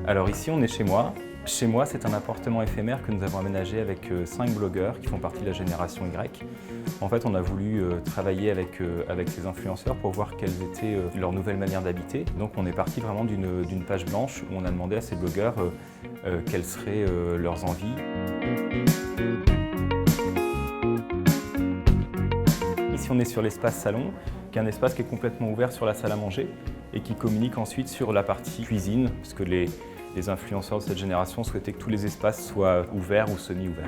Alors ici, on est chez moi. Chez moi, c'est un appartement éphémère que nous avons aménagé avec 5 blogueurs qui font partie de la génération Y. En fait, on a voulu travailler avec ces influenceurs pour voir quelles étaient leurs nouvelles manières d'habiter. Donc on est parti vraiment d'une page blanche où on a demandé à ces blogueurs quelles seraient leurs envies. Ici, on est sur l'espace salon, qui est un espace qui est complètement ouvert sur la salle à manger et qui communique ensuite sur la partie cuisine, parce que les influenceurs de cette génération souhaitaient que tous les espaces soient ouverts ou semi-ouverts.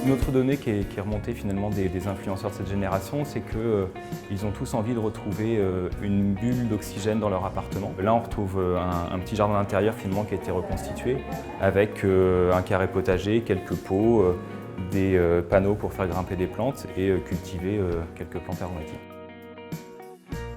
Une autre donnée qui est remontée finalement des influenceurs de cette génération, c'est qu'ils ont tous envie de retrouver une bulle d'oxygène dans leur appartement. Là, on retrouve un petit jardin intérieur finalement qui a été reconstitué avec un carré potager, quelques pots, des panneaux pour faire grimper des plantes et cultiver quelques plantes aromatiques.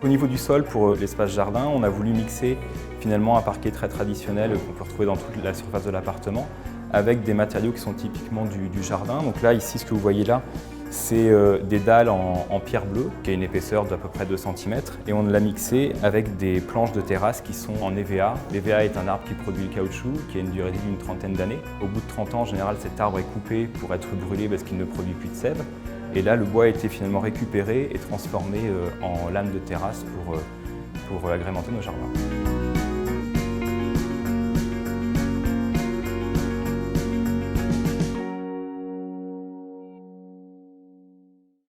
Au niveau du sol, pour l'espace jardin, on a voulu mixer finalement un parquet très traditionnel qu'on peut retrouver dans toute la surface de l'appartement avec des matériaux qui sont typiquement du jardin. Donc là, ici, ce que vous voyez là, c'est des dalles en pierre bleue, qui a une épaisseur d'à peu près 2 cm, et on l'a mixé avec des planches de terrasse qui sont en EVA. L'EVA est un arbre qui produit le caoutchouc, qui a une durée de vie d'une trentaine d'années. Au bout de 30 ans, en général, cet arbre est coupé pour être brûlé parce qu'il ne produit plus de sève. Et là, le bois a été finalement récupéré et transformé en lames de terrasse pour agrémenter nos jardins.